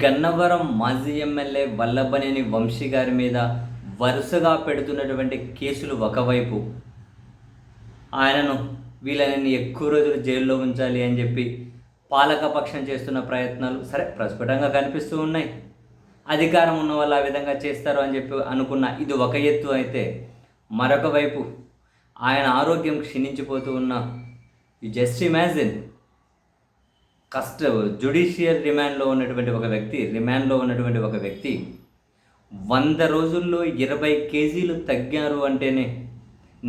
గన్నవరం మాజీ ఎమ్మెల్యే వల్లభనేని వంశీ గారి మీద వరుసగా పెడుతున్నటువంటి కేసులు ఒకవైపు, ఆయనను వీళ్ళని ఎక్కువ రోజులు జైల్లో ఉంచాలి అని చెప్పి పాలకపక్షం చేస్తున్న ప్రయత్నాలు సరే ప్రస్ఫుటంగా కనిపిస్తూ ఉన్నాయి. అధికారం ఉన్న వాళ్ళు ఆ విధంగా చేస్తారు అని చెప్పి అనుకున్న ఇది ఒక ఎత్తు అయితే, మరొక వైపు ఆయన ఆరోగ్యం క్షీణించిపోతూ ఉన్న యు జస్ట్ ఇమాజిన్ జ్యుడిషియల్ రిమాండ్లో ఉన్నటువంటి ఒక వ్యక్తి 100 రోజుల్లో 20 కేజీలు తగ్గారు అంటేనే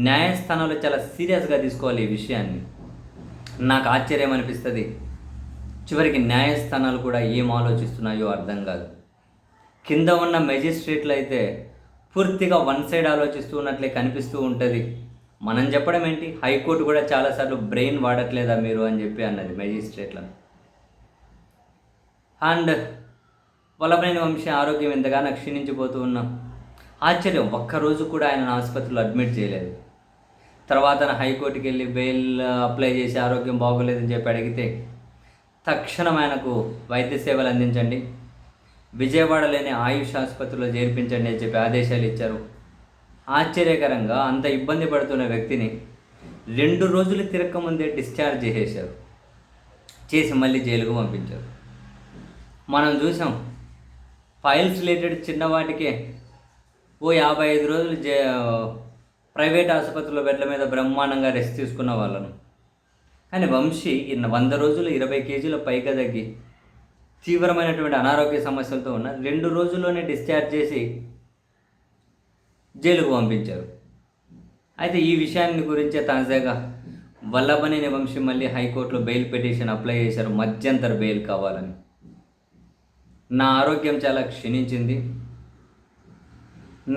న్యాయస్థానాలు చాలా సీరియస్గా తీసుకోవాలి ఈ విషయాన్ని. నాకు ఆశ్చర్యం అనిపిస్తుంది. చివరికి న్యాయస్థానాలు కూడా ఏం ఆలోచిస్తున్నాయో అర్థం కాదు. కింద ఉన్న మెజిస్ట్రేట్లు అయితే పూర్తిగా వన్ సైడ్ ఆలోచిస్తూ ఉన్నట్లే కనిపిస్తూ ఉంటుంది. మనం చెప్పడం ఏంటి, హైకోర్టు కూడా చాలాసార్లు బ్రెయిన్ వాడట్లేదా మీరు అని చెప్పి అన్నది మెజిస్ట్రేట్లను. అండ్ వల్లభనేని వంశీ ఆరోగ్యం ఎంతగానో క్షీణించిపోతూ ఉన్నాం. ఆశ్చర్యం, ఒక్కరోజు కూడా ఆయన ఆసుపత్రిలో అడ్మిట్ చేయలేదు. తర్వాత హైకోర్టుకి వెళ్ళి బెయిల్ అప్లై చేసి ఆరోగ్యం బాగోలేదని చెప్పి అడిగితే తక్షణం ఆయనకు వైద్య సేవలు అందించండి, విజయవాడలోని ఆయుష్ ఆసుపత్రిలో చేర్పించండి అని చెప్పి ఆదేశాలు ఇచ్చారు. ఆశ్చర్యకరంగా అంత ఇబ్బంది పడుతున్న వ్యక్తిని 2 రోజులు తిరగకముందే డిశ్చార్జ్ చేసి మళ్ళీ జైలుకు పంపించారు. మనం చూసాం, ఫైల్స్ రిలేటెడ్ చిన్నవాటికే ఓ 55 రోజులు ప్రైవేట్ ఆసుపత్రిలో బెడ్ల మీద బ్రహ్మాండంగా రెస్ట్ తీసుకున్న వాళ్ళను. కానీ వంశీ 100 రోజులు 20 కేజీల పైగా తగ్గి తీవ్రమైనటువంటి అనారోగ్య సమస్యలతో ఉన్న 2 రోజుల్లోనే డిశ్చార్జ్ చేసి జైలుకు పంపించారు. అయితే ఈ విషయాన్ని గురించే తాజాగా వల్లభనేని వంశీ మళ్ళీ హైకోర్టులో బెయిల్ పిటిషన్ అప్లై చేశారు, మధ్యంతర బెయిల్ కావాలని. నా ఆరోగ్యం చాలా క్షీణించింది,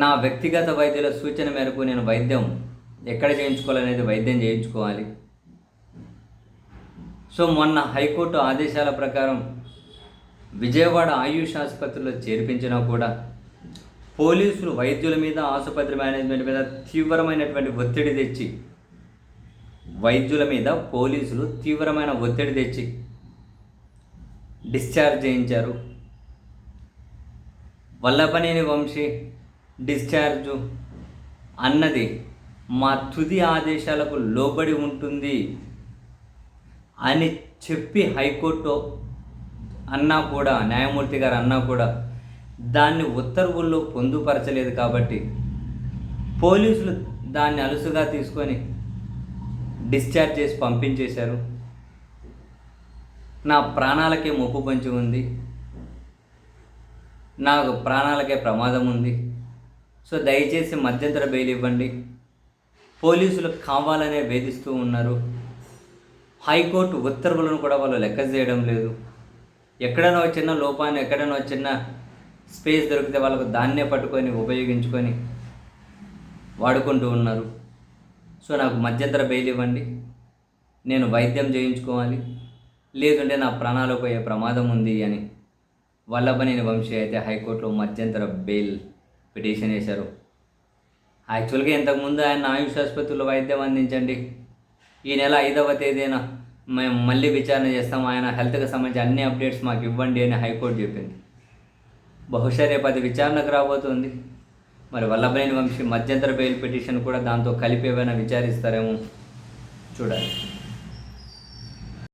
నా వ్యక్తిగత వైద్యుల సూచన మేరకు నేను వైద్యం ఎక్కడ చేయించుకోవాలనేది వైద్యం చేయించుకోవాలి. సో మొన్న హైకోర్టు ఆదేశాల ప్రకారం విజయవాడ ఆయుష్ ఆసుపత్రిలో చేర్పించినా కూడా పోలీసులు వైద్యుల మీద, ఆసుపత్రి మేనేజ్మెంట్ మీద తీవ్రమైనటువంటి ఒత్తిడి తెచ్చి డిశ్చార్జ్ చేయించారు. వల్లభనేని వంశీ డిశ్చార్జు అన్నది మా తుది ఆదేశాలకు లోబడి ఉంటుంది అని చెప్పి హైకోర్టు అన్నా కూడా, న్యాయమూర్తి గారు అన్నా కూడా దాన్ని ఉత్తర్వుల్లో పొందుపరచలేదు. కాబట్టి పోలీసులు దాన్ని అలుసుగా తీసుకొని డిశ్చార్జ్ చేసి పంపించేశారు. నా ప్రాణాలకే ముప్పు పొంచి ఉంది, నాకు ప్రాణాలకే ప్రమాదం ఉంది. సో దయచేసి మధ్యంతర బెయిల్ ఇవ్వండి. పోలీసులు కావాలనే వేధిస్తూ ఉన్నారు. హైకోర్టు ఉత్తర్వులను కూడా వాళ్ళు లెక్క చేయడం లేదు. ఎక్కడైనా చిన్న లోపాన్ని, ఎక్కడైనా చిన్న స్పేస్ దొరికితే వాళ్ళకు దాన్నే పట్టుకొని ఉపయోగించుకొని వాడుకుంటూ ఉన్నారు. సో నాకు మధ్యంతర బెయిల్ ఇవ్వండి, నేను వైద్యం చేయించుకోవాలి, లేదంటే నా ప్రాణాలు పోయే ప్రమాదం ఉంది అని వల్లభనేని వంశీ అయితే హైకోర్టులో మధ్యంతర బెయిల్ పిటిషన్ వేశారు. యాక్చువల్గా ఇంతకుముందు ఆయన ఆయుష్ ఆసుపత్రిలో వైద్యం అందించండి, ఈ నెల 5వ తేదీన మేము మళ్ళీ విచారణ చేస్తాం, ఆయన హెల్త్కి సంబంధించి అన్ని అప్డేట్స్ మాకు ఇవ్వండి అని హైకోర్టు చెప్పింది. బహుశా రేపు అది విచారణకు రాబోతుంది. మరి వల్లభనేని వంశీ మధ్యంతర బెయిల్ పిటిషన్ కూడా దాంతో కలిపి ఏమైనా విచారిస్తారేమో చూడాలి.